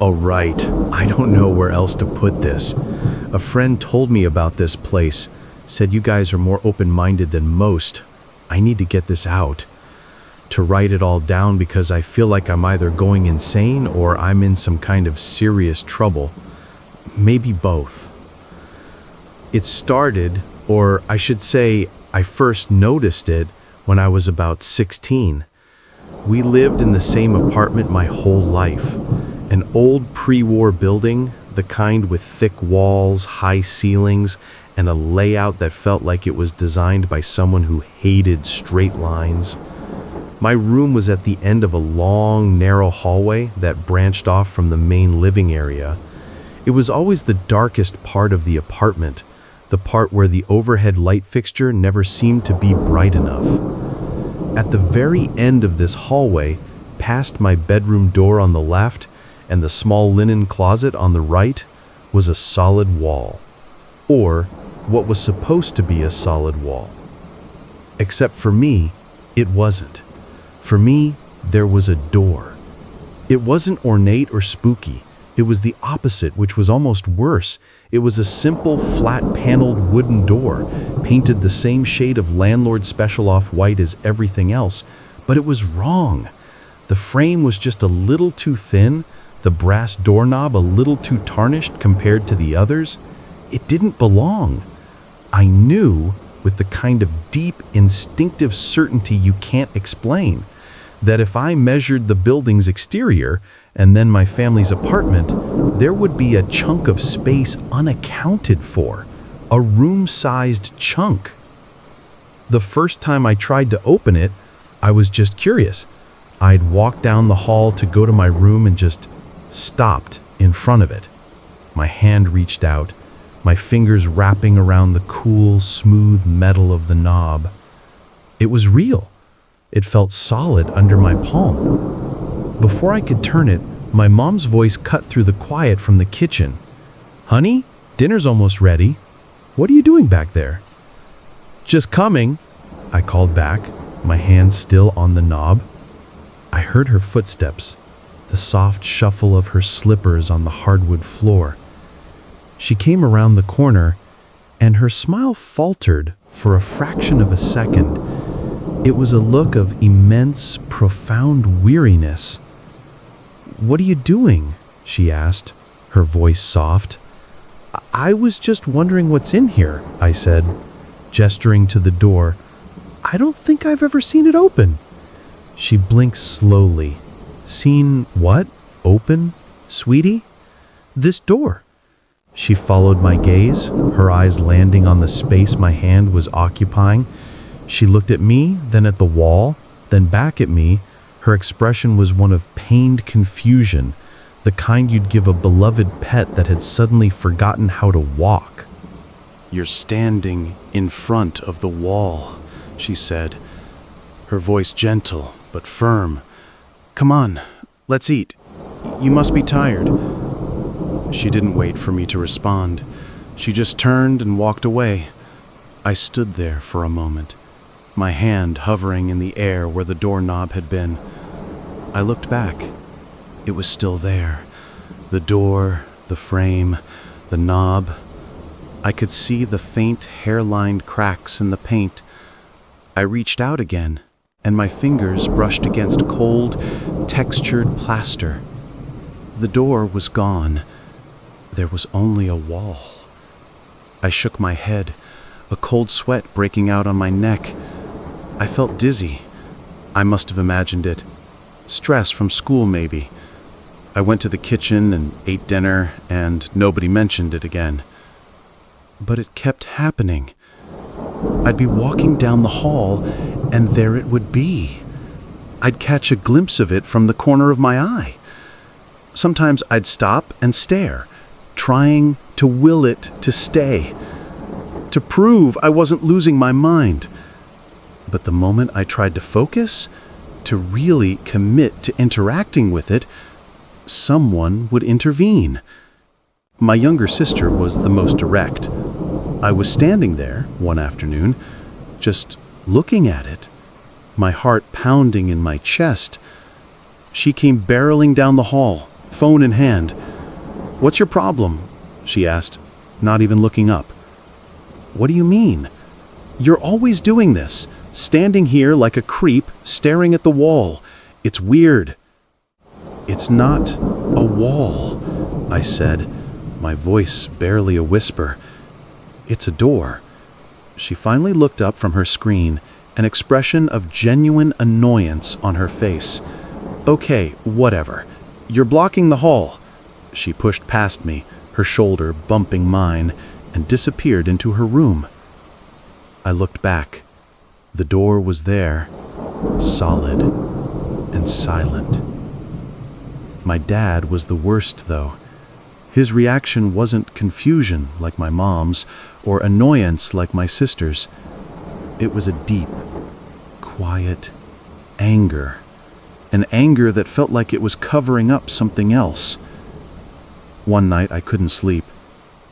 Oh, right. I don't know where else to put this. A friend told me about this place, said you guys are more open-minded than most. I need to get this out. To write it all down because I feel like I'm either going insane or I'm in some kind of serious trouble. Maybe both. It started, or I should say, I first noticed it when I was about 16. We lived in the same apartment my whole life. An old pre-war building, the kind with thick walls, high ceilings, and a layout that felt like it was designed by someone who hated straight lines. My room was at the end of a long, narrow hallway that branched off from the main living area. It was always the darkest part of the apartment, the part where the overhead light fixture never seemed to be bright enough. At the very end of this hallway, past my bedroom door on the left and the small linen closet on the right, was a solid wall. Or what was supposed to be a solid wall. Except for me, it wasn't. For me, there was a door. It wasn't ornate or spooky. It was the opposite, which was almost worse. It was a simple, flat-paneled wooden door, painted the same shade of landlord special off-white as everything else, but it was wrong. The frame was just a little too thin, the brass doorknob a little too tarnished compared to the others. It didn't belong. I knew, with the kind of deep, instinctive certainty you can't explain, that if I measured the building's exterior and then my family's apartment, there would be a chunk of space unaccounted for, a room-sized chunk. The first time I tried to open it, I was just curious. I'd walked down the hall to go to my room and just stopped in front of it. My hand reached out, my fingers wrapping around the cool, smooth metal of the knob. It was real. It felt solid under my palm. Before I could turn it, my mom's voice cut through the quiet from the kitchen. "Honey, dinner's almost ready. What are you doing back there?" "Just coming," I called back, my hand still on the knob. I heard her footsteps, the soft shuffle of her slippers on the hardwood floor. She came around the corner, and her smile faltered for a fraction of a second. It was a look of immense, profound weariness. "What are you doing?" she asked, her voice soft. "I was just wondering what's in here," I said, gesturing to the door. "I don't think I've ever seen it open." She blinked slowly. "Seen what? Open, sweetie?" "This door." She followed my gaze, her eyes landing on the space my hand was occupying. She looked at me, then at the wall, then back at me. Her expression was one of pained confusion, the kind you'd give a beloved pet that had suddenly forgotten how to walk. "You're standing in front of the wall," she said, her voice gentle but firm. "Come on, let's eat. You must be tired." She didn't wait for me to respond. She just turned and walked away. I stood there for a moment, my hand hovering in the air where the doorknob had been. I looked back. It was still there. The door, the frame, the knob. I could see the faint hair-lined cracks in the paint. I reached out again, and my fingers brushed against cold, textured plaster. The door was gone. There was only a wall. I shook my head, a cold sweat breaking out on my neck. I felt dizzy. I must have imagined it. Stress from school, maybe. I went to the kitchen and ate dinner, and nobody mentioned it again. But it kept happening. I'd be walking down the hall, and there it would be. I'd catch a glimpse of it from the corner of my eye. Sometimes I'd stop and stare, trying to will it to stay, to prove I wasn't losing my mind. But the moment I tried to focus, to really commit to interacting with it, someone would intervene. My younger sister was the most direct. I was standing there one afternoon, just looking at it, my heart pounding in my chest. She came barreling down the hall, phone in hand. "What's your problem?" she asked, not even looking up. "What do you mean? You're always doing this, standing here like a creep, staring at the wall. It's weird." "It's not a wall," I said, my voice barely a whisper. "It's a door." She finally looked up from her screen, an expression of genuine annoyance on her face. "Okay, whatever. You're blocking the hall." She pushed past me, her shoulder bumping mine, and disappeared into her room. I looked back. The door was there, solid and silent. My dad was the worst, though. His reaction wasn't confusion like my mom's, or annoyance like my sister's. It was a deep, quiet anger. An anger that felt like it was covering up something else. One night I couldn't sleep.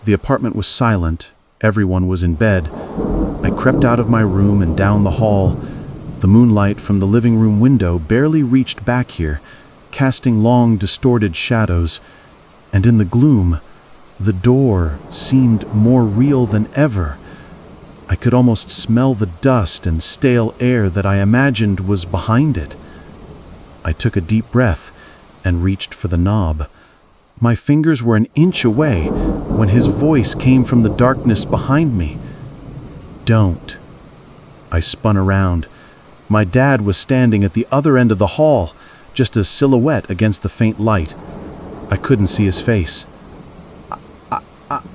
The apartment was silent. Everyone was in bed. I crept out of my room and down the hall. The moonlight from the living room window barely reached back here, casting long, distorted shadows. And in the gloom, the door seemed more real than ever. I could almost smell the dust and stale air that I imagined was behind it. I took a deep breath and reached for the knob. My fingers were an inch away when his voice came from the darkness behind me. "Don't." I spun around. My dad was standing at the other end of the hall, just a silhouette against the faint light. I couldn't see his face.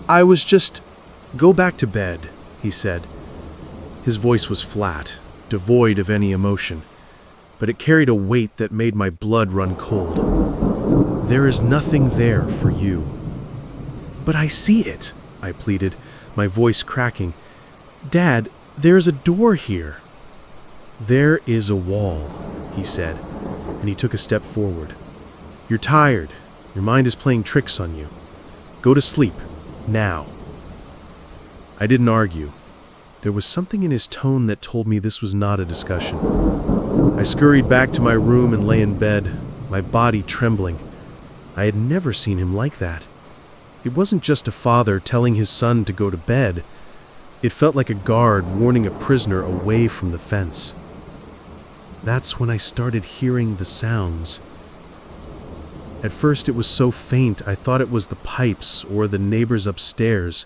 I was just... "Go back to bed," he said. His voice was flat, devoid of any emotion, but it carried a weight that made my blood run cold. "There is nothing there for you." "But I see it," I pleaded, my voice cracking. "Dad, there's a door here." "There is a wall," he said, and he took a step forward. "You're tired. Your mind is playing tricks on you. Go to sleep, now." I didn't argue. There was something in his tone that told me this was not a discussion. I scurried back to my room and lay in bed, my body trembling. I had never seen him like that. It wasn't just a father telling his son to go to bed. It felt like a guard warning a prisoner away from the fence. That's when I started hearing the sounds. At first it was so faint I thought it was the pipes or the neighbors upstairs.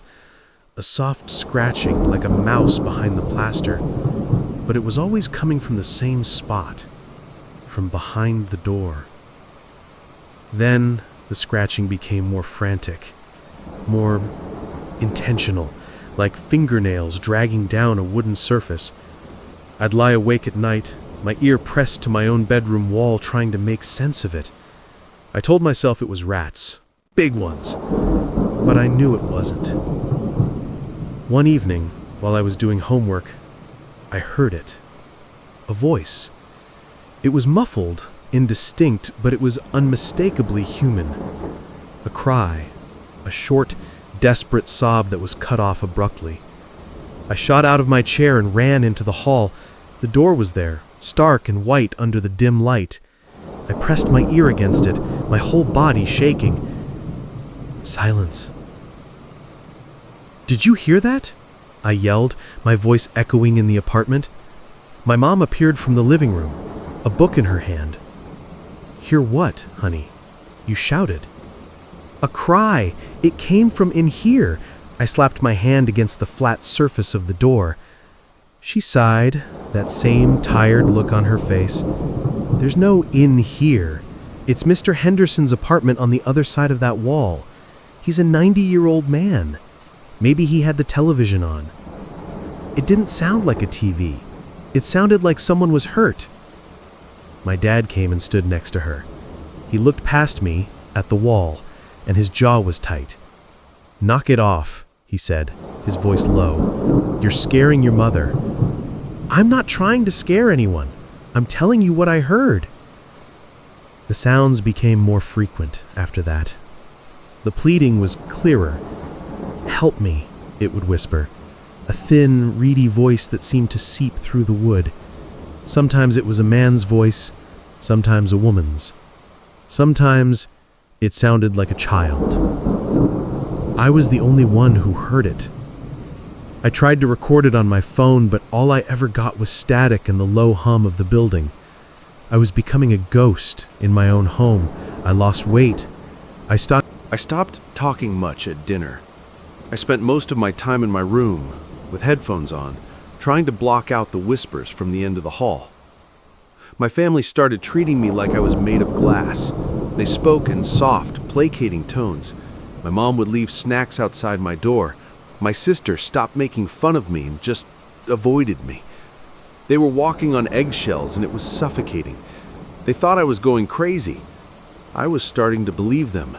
A soft scratching like a mouse behind the plaster, but it was always coming from the same spot, from behind the door. Then the scratching became more frantic, more intentional, like fingernails dragging down a wooden surface. I'd lie awake at night, my ear pressed to my own bedroom wall, trying to make sense of it. I told myself it was rats, big ones, but I knew it wasn't. One evening, while I was doing homework, I heard it. A voice. It was muffled, indistinct, but it was unmistakably human. A cry, a short, desperate sob that was cut off abruptly. I shot out of my chair and ran into the hall. The door was there, stark and white under the dim light. I pressed my ear against it, my whole body shaking. Silence. "Did you hear that?" I yelled, my voice echoing in the apartment. My mom appeared from the living room, a book in her hand. "Hear what, honey?" "You shouted." "A cry! It came from in here." I slapped my hand against the flat surface of the door. She sighed, that same tired look on her face. "There's no in here. It's Mr. Henderson's apartment on the other side of that wall. He's a 90-year-old man. Maybe he had the television on." It didn't sound like a TV. It sounded like someone was hurt. My dad came and stood next to her. He looked past me, at the wall, and his jaw was tight. "Knock it off," he said, his voice low. "You're scaring your mother." "I'm not trying to scare anyone. I'm telling you what I heard." The sounds became more frequent after that. The pleading was clearer. "Help me," it would whisper, a thin, reedy voice that seemed to seep through the wood. Sometimes it was a man's voice, sometimes a woman's. Sometimes It sounded like a child. I was the only one who heard it. I tried to record it on my phone, but all I ever got was static and the low hum of the building. I was becoming a ghost in my own home. I lost weight. I stopped talking much at dinner. I spent most of my time in my room, with headphones on, trying to block out the whispers from the end of the hall. My family started treating me like I was made of glass. They spoke in soft, placating tones. My mom would leave snacks outside my door. My sister stopped making fun of me and just avoided me. They were walking on eggshells and it was suffocating. They thought I was going crazy. I was starting to believe them.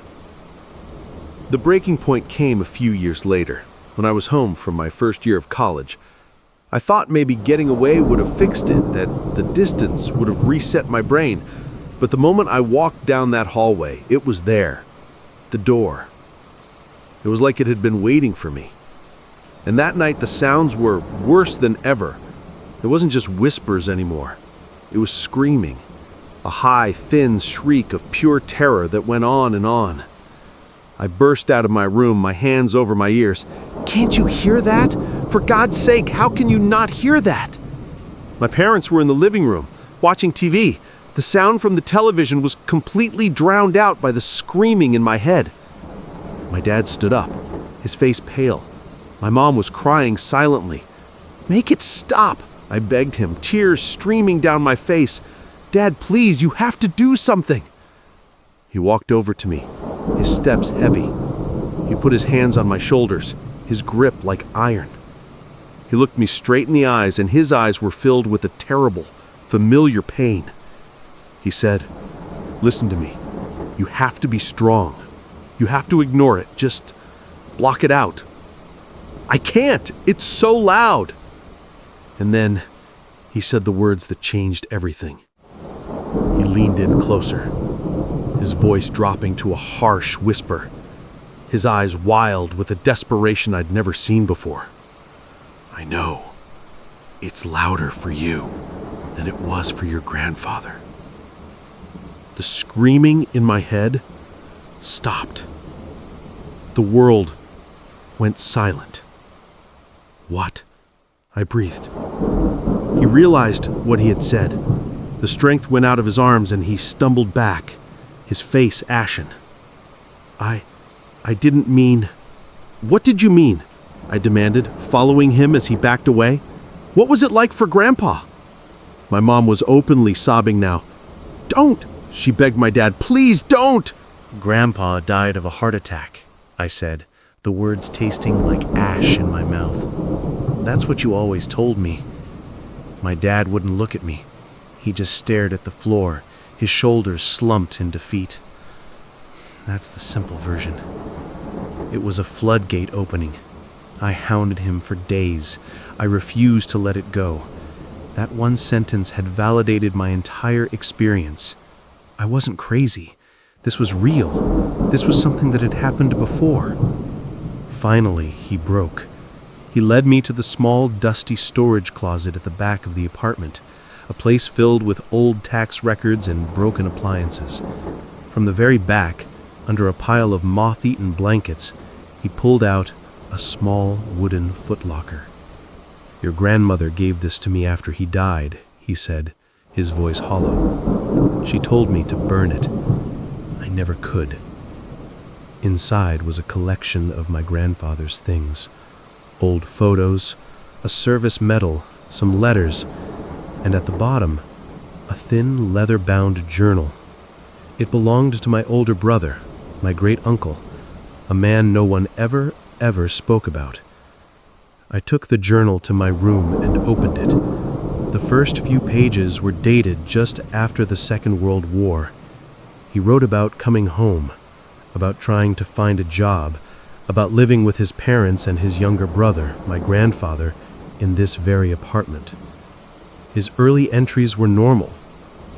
The breaking point came a few years later, when I was home from my first year of college. I thought maybe getting away would have fixed it, that the distance would have reset my brain. But the moment I walked down that hallway, it was there. The door. It was like it had been waiting for me. And that night the sounds were worse than ever. It wasn't just whispers anymore. It was screaming. A high, thin shriek of pure terror that went on and on. I burst out of my room, my hands over my ears. "Can't you hear that? For God's sake, how can you not hear that?" My parents were in the living room, watching TV. The sound from the television was completely drowned out by the screaming in my head. My dad stood up, his face pale. My mom was crying silently. "Make it stop," I begged him, tears streaming down my face. "Dad, please, you have to do something." He walked over to me, his steps heavy. He put his hands on my shoulders, his grip like iron. He looked me straight in the eyes, and his eyes were filled with a terrible, familiar pain. He said, "Listen to me. You have to be strong. You have to ignore it. Just block it out." "I can't. It's so loud." And then he said the words that changed everything. He leaned in closer, his voice dropping to a harsh whisper, his eyes wild with a desperation I'd never seen before. "I know. It's louder for you than it was for your grandfather." The screaming in my head stopped. The world went silent. "What?" I breathed. He realized what he had said. The strength went out of his arms and he stumbled back, his face ashen. I didn't mean..." "What did you mean?" I demanded, following him as he backed away. "What was it like for Grandpa?" My mom was openly sobbing now. "Don't!" she begged my dad. "Please don't!" "Grandpa died of a heart attack," I said, the words tasting like ash in my mouth. "That's what you always told me." My dad wouldn't look at me. He just stared at the floor, his shoulders slumped in defeat. That's the simple version. It was a floodgate opening. I hounded him for days. I refused to let it go. That one sentence had validated my entire experience. I wasn't crazy. This was real. This was something that had happened before. Finally, he broke. He led me to the small, dusty storage closet at the back of the apartment, a place filled with old tax records and broken appliances. From the very back, under a pile of moth-eaten blankets, he pulled out a small wooden footlocker. "Your grandmother gave this to me after he died," he said, his voice hollow. "She told me to burn it. I never could." Inside was a collection of my grandfather's things. Old photos, a service medal, some letters, and at the bottom, a thin leather-bound journal. It belonged to my older brother, my great-uncle, a man no one ever spoke about. I took the journal to my room and opened it. The first few pages were dated just after the Second World War. He wrote about coming home, about trying to find a job, about living with his parents and his younger brother, my grandfather, in this very apartment. His early entries were normal.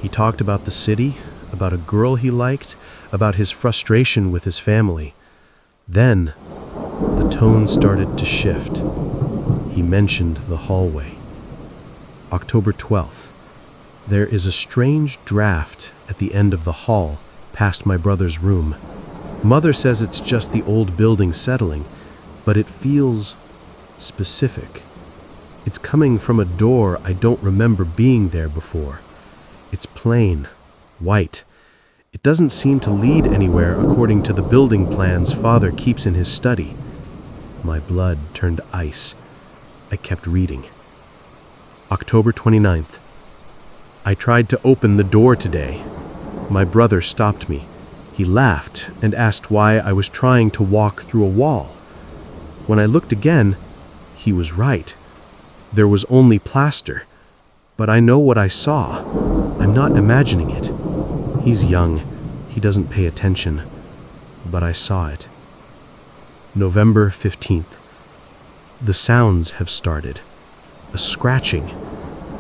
He talked about the city, about a girl he liked, about his frustration with his family. Then, the tone started to shift. He mentioned the hallway. October 12th. There is a strange draft at the end of the hall, past my brother's room. Mother says it's just the old building settling, but it feels specific. It's coming from a door I don't remember being there before. It's plain, white. It doesn't seem to lead anywhere according to the building plans Father keeps in his study. My blood turned ice. I kept reading. October 29th. I tried to open the door today. My brother stopped me. He laughed and asked why I was trying to walk through a wall. When I looked again, he was right. There was only plaster, but I know what I saw. I'm not imagining it. He's young. He doesn't pay attention, but I saw it. November 15th. The sounds have started. A scratching.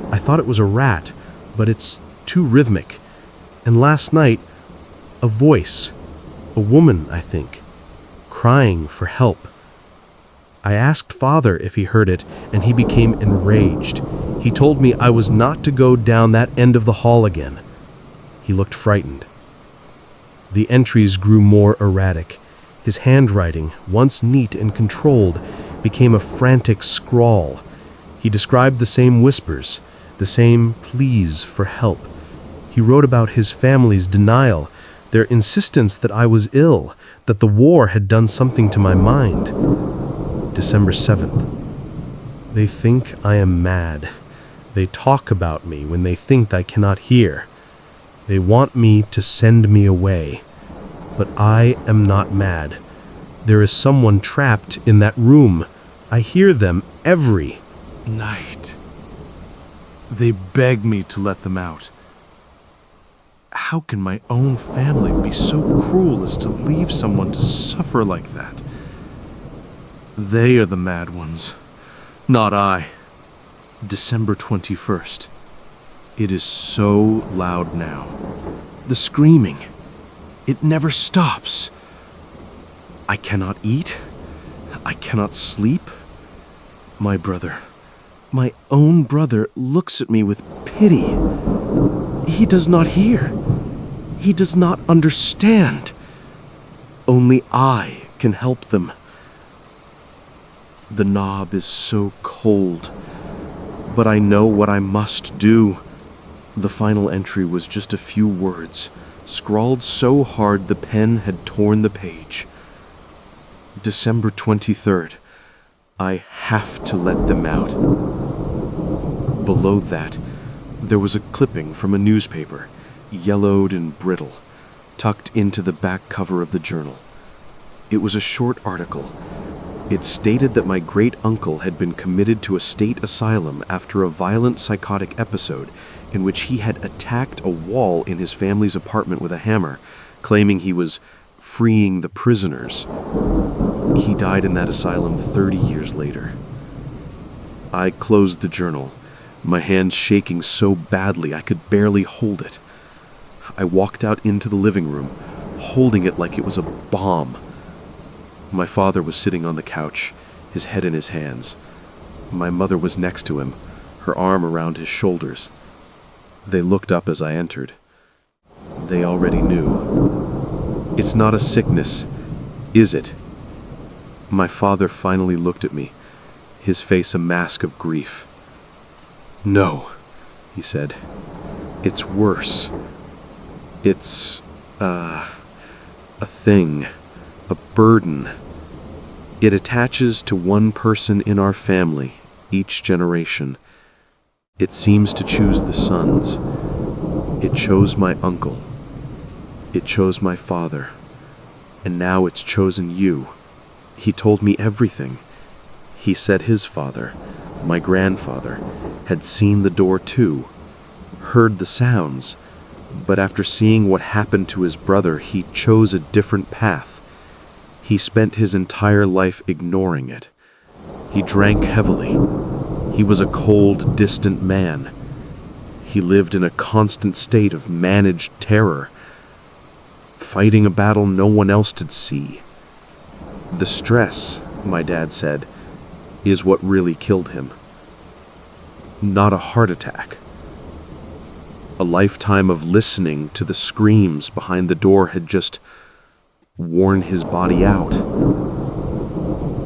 I thought it was a rat, but it's too rhythmic. And last night, a voice. A woman, I think, crying for help. I asked Father if he heard it, and he became enraged. He told me I was not to go down that end of the hall again. He looked frightened. The entries grew more erratic. His handwriting, once neat and controlled, became a frantic scrawl. He described the same whispers, the same pleas for help. He wrote about his family's denial, their insistence that I was ill, that the war had done something to my mind. December 7th. They think I am mad. They talk about me when they think I cannot hear. They want me to send me away. But I am not mad. There is someone trapped in that room. I hear them every night. They beg me to let them out. How can my own family be so cruel as to leave someone to suffer like that? They are the mad ones, not I. December 21st. It is so loud now. The screaming. It never stops. I cannot eat. I cannot sleep. My brother, my own brother, looks at me with pity. He does not hear. He does not understand. Only I can help them. The knob is so cold, but I know what I must do. The final entry was just a few words, scrawled so hard the pen had torn the page. December 23rd. I have to let them out. Below that, there was a clipping from a newspaper, yellowed and brittle, tucked into the back cover of the journal. It was a short article. It stated that my great-uncle had been committed to a state asylum after a violent psychotic episode in which he had attacked a wall in his family's apartment with a hammer, claiming he was freeing the prisoners. He died in that asylum 30 years later. I closed the journal, my hands shaking so badly I could barely hold it. I walked out into the living room, holding it like it was a bomb. My father was sitting on the couch, his head in his hands. My mother was next to him, her arm around his shoulders. They looked up as I entered. They already knew. It's not a sickness, is it? My father finally looked at me, his face a mask of grief. No, he said. It's worse. It's, a thing. A burden. It attaches to one person in our family, each generation. It seems to choose the sons. It chose my uncle. It chose my father. And now it's chosen you. He told me everything. He said his father, my grandfather, had seen the door too, heard the sounds, but after seeing what happened to his brother, he chose a different path. He spent his entire life ignoring it. He drank heavily. He was a cold, distant man. He lived in a constant state of managed terror, fighting a battle no one else did see. The stress, my dad said, is what really killed him. Not a heart attack. A lifetime of listening to the screams behind the door had just worn his body out.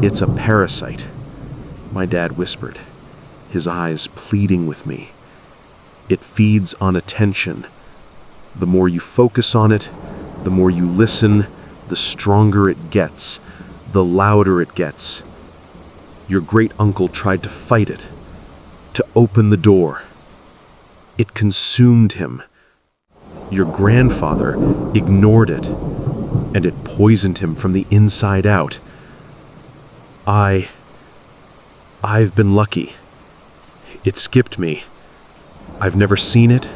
"It's a parasite," my dad whispered, his eyes pleading with me. "It feeds on attention. The more you focus on it, the more you listen, the stronger it gets, the louder it gets. Your great-uncle tried to fight it, to open the door. It consumed him. Your grandfather ignored it, and it poisoned him from the inside out. I've been lucky. It skipped me. I've never seen it,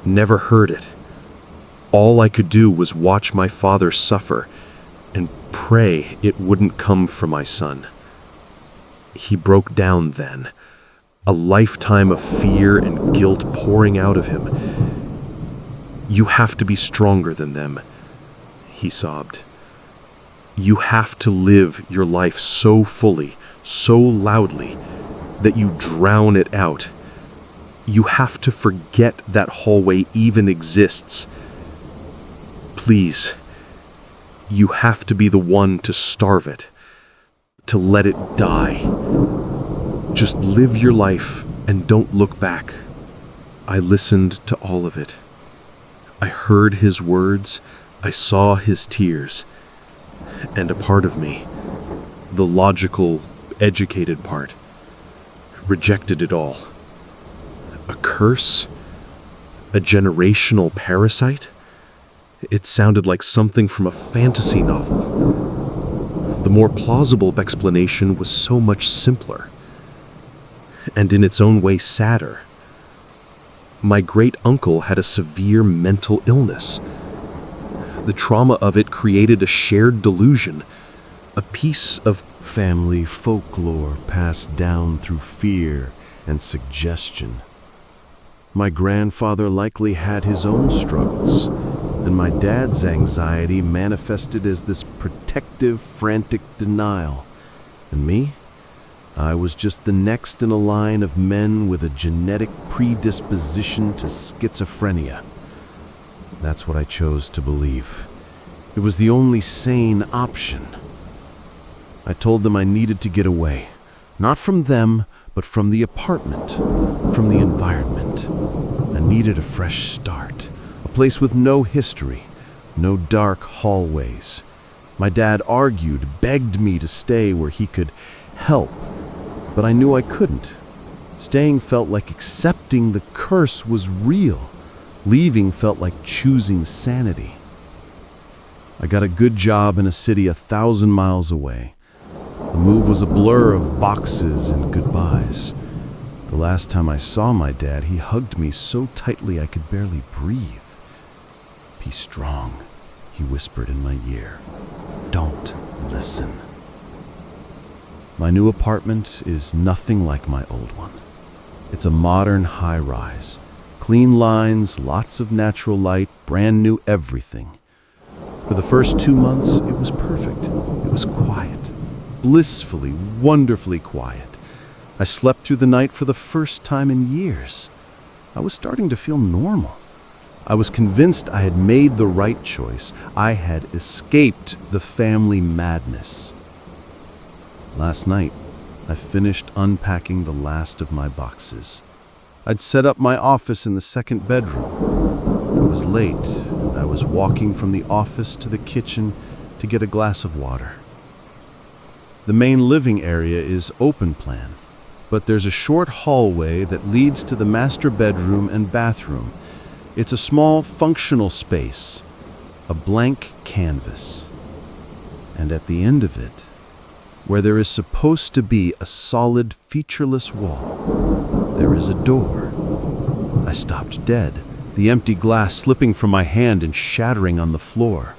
never heard it. All I could do was watch my father suffer and pray it wouldn't come for my son." He broke down then, a lifetime of fear and guilt pouring out of him. "You have to be stronger than them," he sobbed. "You have to live your life so fully, so loudly, that you drown it out. You have to forget that hallway even exists. Please, you have to be the one to starve it, to let it die. Just live your life and don't look back." I listened to all of it. I heard his words, I saw his tears, and a part of me, the logical, educated part, rejected it all. A curse? A generational parasite? It sounded like something from a fantasy novel. The more plausible explanation was so much simpler, and in its own way sadder. My great-uncle had a severe mental illness. The trauma of it created a shared delusion, a piece of family folklore passed down through fear and suggestion. My grandfather likely had his own struggles, and my dad's anxiety manifested as this protective, frantic denial. And me? I was just the next in a line of men with a genetic predisposition to schizophrenia. That's what I chose to believe. It was the only sane option. I told them I needed to get away, not from them, but from the apartment, from the environment. I needed a fresh start, a place with no history, no dark hallways. My dad argued, begged me to stay where he could help, but I knew I couldn't. Staying felt like accepting the curse was real. Leaving felt like choosing sanity. I got a good job in a city 1,000 miles away. The move was a blur of boxes and goodbyes. The last time I saw my dad, he hugged me so tightly I could barely breathe. "Be strong," he whispered in my ear. "Don't listen." My new apartment is nothing like my old one. It's a modern high-rise. Clean lines, lots of natural light, brand new everything. For the first 2 months, it was perfect. It was quiet. Blissfully, wonderfully quiet. I slept through the night for the first time in years. I was starting to feel normal. I was convinced I had made the right choice. I had escaped the family madness. Last night, I finished unpacking the last of my boxes. I'd set up my office in the second bedroom. It was late, and I was walking from the office to the kitchen to get a glass of water. The main living area is open plan, but there's a short hallway that leads to the master bedroom and bathroom. It's a small, functional space, a blank canvas. And at the end of it, where there is supposed to be a solid, featureless wall, there is a door. I stopped dead, the empty glass slipping from my hand and shattering on the floor.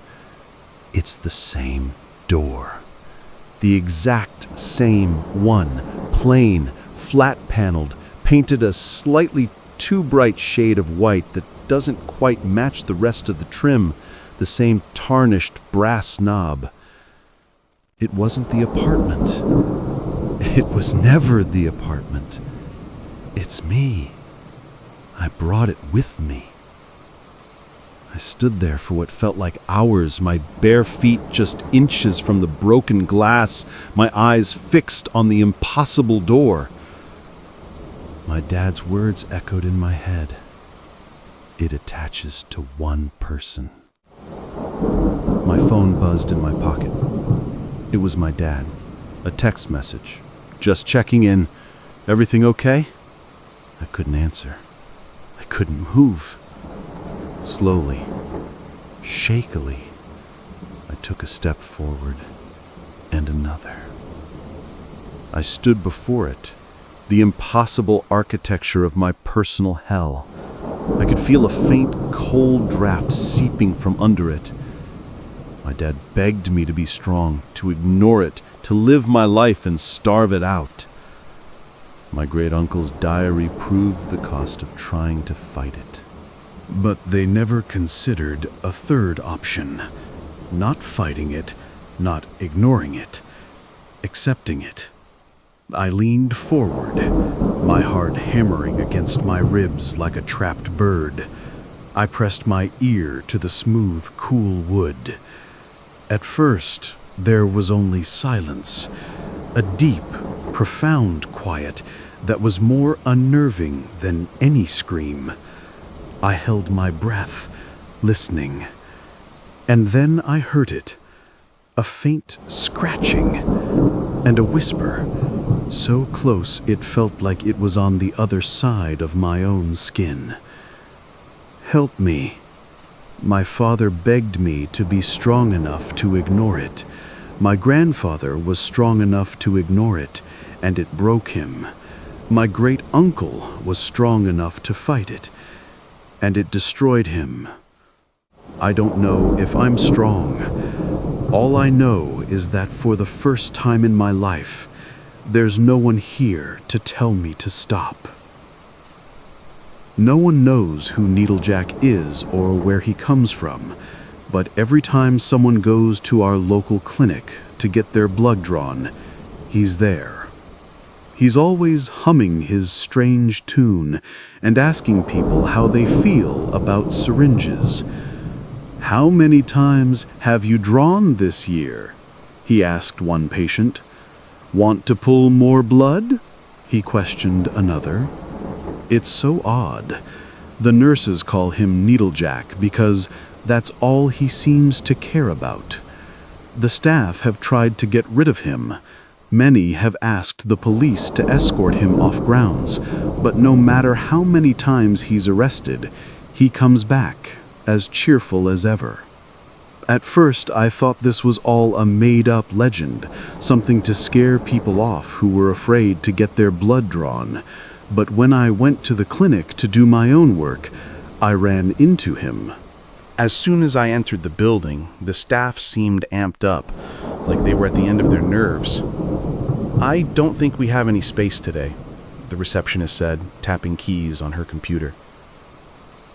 It's the same door. The exact same one, plain, flat-paneled, painted a slightly too bright shade of white that doesn't quite match the rest of the trim, the same tarnished brass knob. It wasn't the apartment. It was never the apartment. It's me. I brought it with me. I stood there for what felt like hours, my bare feet just inches from the broken glass, my eyes fixed on the impossible door. My dad's words echoed in my head. It attaches to one person. My phone buzzed in my pocket. It was my dad. A text message. Just checking in. Everything okay? I couldn't answer. I couldn't move. Slowly, shakily, I took a step forward and another. I stood before it, the impossible architecture of my personal hell. I could feel a faint, cold draft seeping from under it. My dad begged me to be strong, to ignore it, to live my life and starve it out. My great-uncle's diary proved the cost of trying to fight it. But they never considered a third option. Not fighting it, not ignoring it, accepting it. I leaned forward, my heart hammering against my ribs like a trapped bird. I pressed my ear to the smooth, cool wood. At first, there was only silence, a deep, profound quiet that was more unnerving than any scream. I held my breath, listening. And then I heard it, a faint scratching and a whisper, so close it felt like it was on the other side of my own skin. Help me. My father begged me to be strong enough to ignore it. My grandfather was strong enough to ignore it, and it broke him. My great-uncle was strong enough to fight it, and it destroyed him. I don't know if I'm strong. All I know is that for the first time in my life, there's no one here to tell me to stop. No one knows who Needlejack is or where he comes from, but every time someone goes to our local clinic to get their blood drawn, he's there. He's always humming his strange tune and asking people how they feel about syringes. "How many times have you drawn this year?" he asked one patient. "Want to pull more blood?" he questioned another. It's so odd. The nurses call him Needlejack because that's all he seems to care about. The staff have tried to get rid of him. Many have asked the police to escort him off grounds, but no matter how many times he's arrested, he comes back, as cheerful as ever. At first, I thought this was all a made-up legend, something to scare people off who were afraid to get their blood drawn. But when I went to the clinic to do my own work, I ran into him. As soon as I entered the building, the staff seemed amped up, like they were at the end of their nerves. "I don't think we have any space today," the receptionist said, tapping keys on her computer.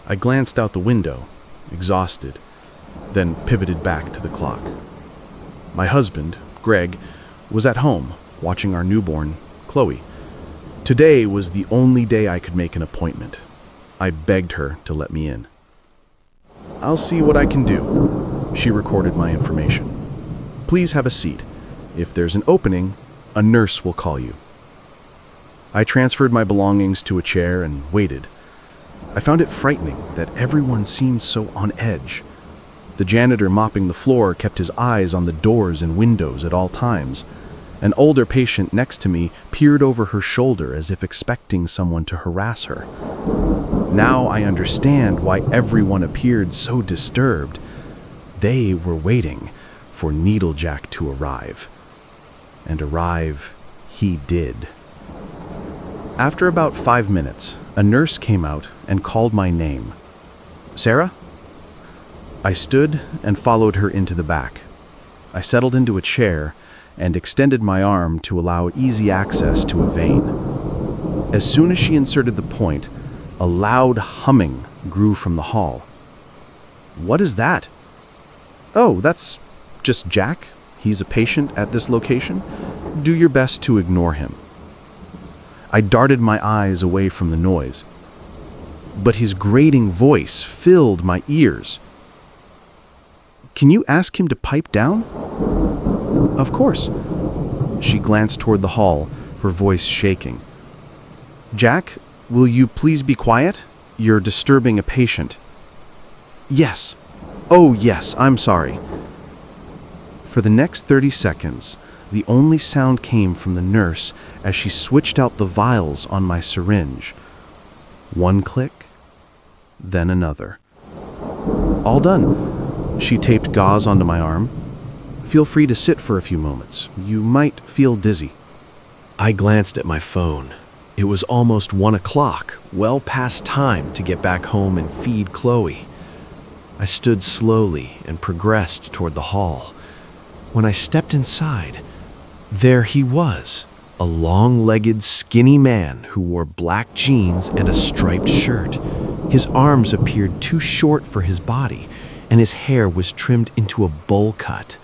I glanced out the window, exhausted, then pivoted back to the clock. My husband, Greg, was at home, watching our newborn, Chloe. Today was the only day I could make an appointment. I begged her to let me in. "I'll see what I can do." She recorded my information. "Please have a seat. If there's an opening, a nurse will call you." I transferred my belongings to a chair and waited. I found it frightening that everyone seemed so on edge. The janitor mopping the floor kept his eyes on the doors and windows at all times. An older patient next to me peered over her shoulder as if expecting someone to harass her. Now I understand why everyone appeared so disturbed. They were waiting for Needlejack to arrive. And arrive he did. After about 5 minutes, a nurse came out and called my name. "Sarah?" I stood and followed her into the back. I settled into a chair and extended my arm to allow easy access to a vein. As soon as she inserted the point, a loud humming grew from the hall. "What is that?" "Oh, that's just Jack. He's a patient at this location. Do your best to ignore him." I darted my eyes away from the noise, but his grating voice filled my ears. Can you ask him to pipe down?" "Of course." She glanced toward the hall, her voice shaking. "Jack, will you please be quiet? You're disturbing a patient." "Yes. Oh, yes, I'm sorry." For the next 30 seconds, the only sound came from the nurse as she switched out the vials on my syringe. One click, then another. "All done." She taped gauze onto my arm. "Feel free to sit for a few moments. You might feel dizzy." I glanced at my phone. It was almost 1 o'clock, well past time to get back home and feed Chloe. I stood slowly and progressed toward the hall. When I stepped inside, there he was, a long-legged, skinny man who wore black jeans and a striped shirt. His arms appeared too short for his body, and his hair was trimmed into a bowl cut.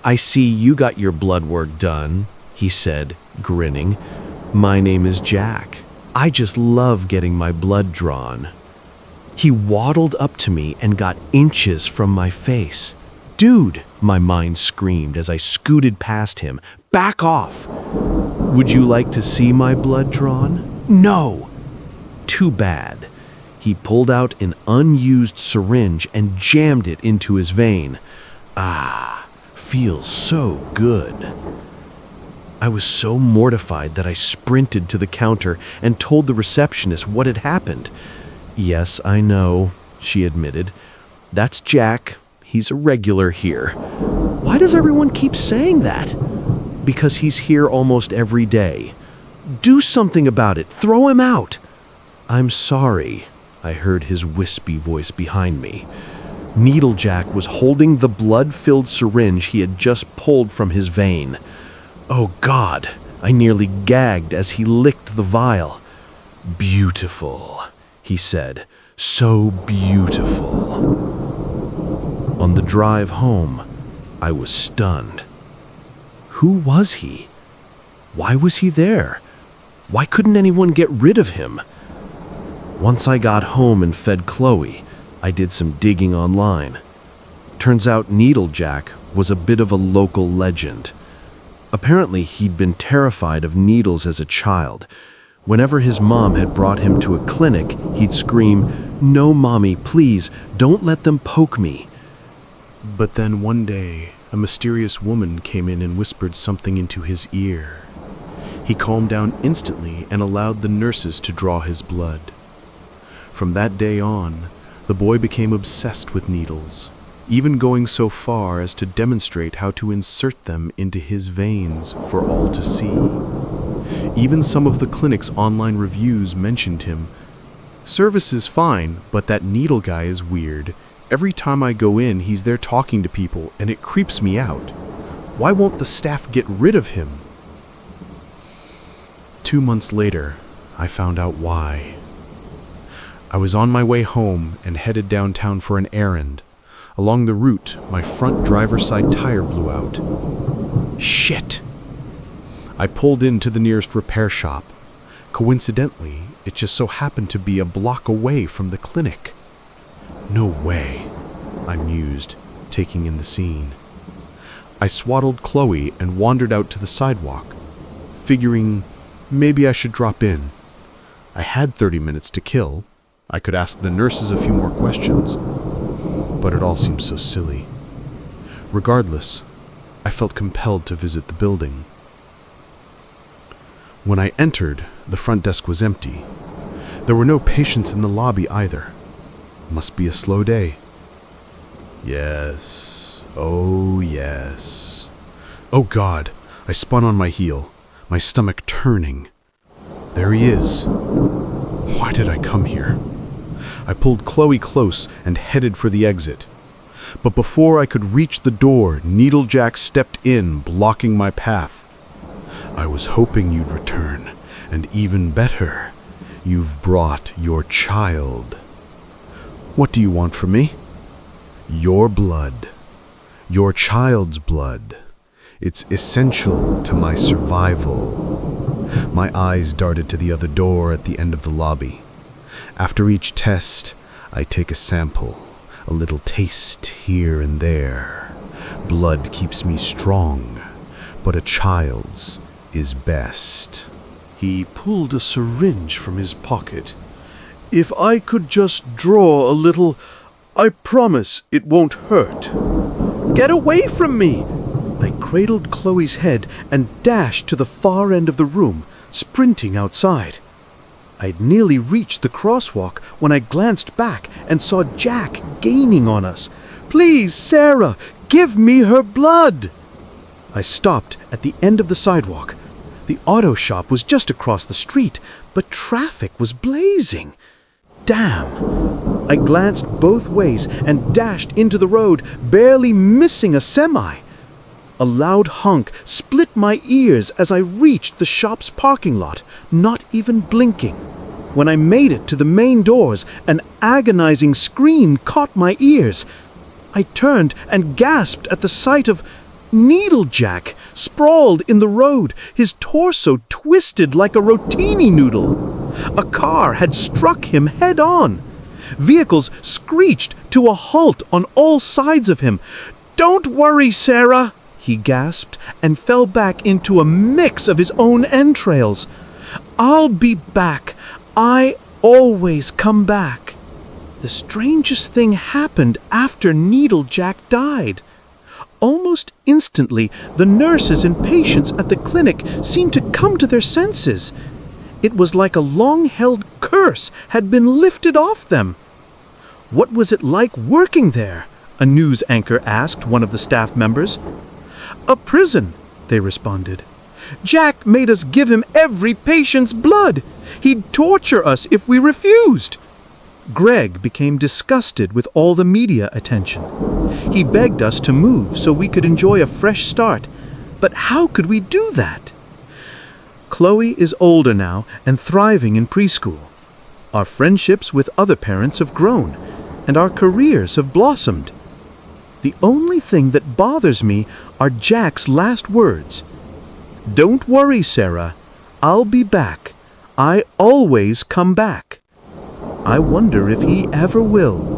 "I see you got your blood work done," he said, grinning. "My name is Jack. I just love getting my blood drawn." He waddled up to me and got inches from my face. "Dude," my mind screamed as I scooted past him. "Back off!" "Would you like to see my blood drawn?" "No." "Too bad." He pulled out an unused syringe and jammed it into his vein. "Ah, feels so good." I was so mortified that I sprinted to the counter and told the receptionist what had happened. "Yes, I know," she admitted. "That's Jack. He's a regular here." "Why does everyone keep saying that?" "Because he's here almost every day." "Do something about it. Throw him out." "I'm sorry," I heard his wispy voice behind me. Needle Jack was holding the blood-filled syringe he had just pulled from his vein. Oh God, I nearly gagged as he licked the vial. "Beautiful," he said. "So beautiful." On the drive home, I was stunned. Who was he? Why was he there? Why couldn't anyone get rid of him? Once I got home and fed Chloe, I did some digging online. Turns out Needle Jack was a bit of a local legend. Apparently, he'd been terrified of needles as a child. Whenever his mom had brought him to a clinic, he'd scream, "No, Mommy, please, don't let them poke me." But then one day, a mysterious woman came in and whispered something into his ear. He calmed down instantly and allowed the nurses to draw his blood. From that day on, the boy became obsessed with needles, even going so far as to demonstrate how to insert them into his veins for all to see. Even some of the clinic's online reviews mentioned him. "Service is fine, but that needle guy is weird. Every time I go in, he's there talking to people, and it creeps me out. Why won't the staff get rid of him?" 2 months later, I found out why. I was on my way home and headed downtown for an errand. Along the route, my front driver's side tire blew out. Shit! I pulled into the nearest repair shop. Coincidentally, it just so happened to be a block away from the clinic. No way, I mused, taking in the scene. I swaddled Chloe and wandered out to the sidewalk, figuring maybe I should drop in. I had 30 minutes to kill. I could ask the nurses a few more questions, but it all seemed so silly. Regardless, I felt compelled to visit the building. When I entered, the front desk was empty. There were no patients in the lobby either. Must be a slow day. Yes. Oh, yes. Oh, God. I spun on my heel, my stomach turning. There he is. Why did I come here? I pulled Chloe close and headed for the exit. But before I could reach the door, Needle Jack stepped in, blocking my path. I was hoping you'd return, and even better, you've brought your child. What do you want from me? Your blood. Your child's blood. It's essential to my survival. My eyes darted to the other door at the end of the lobby. After each test, I take a sample, a little taste here and there. Blood keeps me strong, but a child's is best." He pulled a syringe from his pocket. "If I could just draw a little, I promise it won't hurt." "Get away from me!" I cradled Chloe's head and dashed to the far end of the room, sprinting outside. I'd nearly reached the crosswalk when I glanced back and saw Jack gaining on us. "Please, Sarah, give me her blood!" I stopped at the end of the sidewalk. The auto shop was just across the street, but traffic was blazing. Damn! I glanced both ways and dashed into the road, barely missing a semi. A loud honk split my ears as I reached the shop's parking lot, not even blinking. When I made it to the main doors, an agonizing scream caught my ears. I turned and gasped at the sight of Needlejack, sprawled in the road, his torso twisted like a rotini noodle. A car had struck him head on. Vehicles screeched to a halt on all sides of him. "Don't worry, Sarah," he gasped and fell back into a mix of his own entrails. "I'll be back. I always come back." The strangest thing happened after Needlejack died. Almost instantly, the nurses and patients at the clinic seemed to come to their senses. It was like a long-held curse had been lifted off them. "What was it like working there?" a news anchor asked one of the staff members. "A prison," they responded. "Jack made us give him every patient's blood. He'd torture us if we refused." Greg became disgusted with all the media attention. He begged us to move so we could enjoy a fresh start. But how could we do that? Chloe is older now and thriving in preschool. Our friendships with other parents have grown, and our careers have blossomed. The only thing that bothers me are Jack's last words. "Don't worry, Sarah. I'll be back. I always come back." I wonder if he ever will.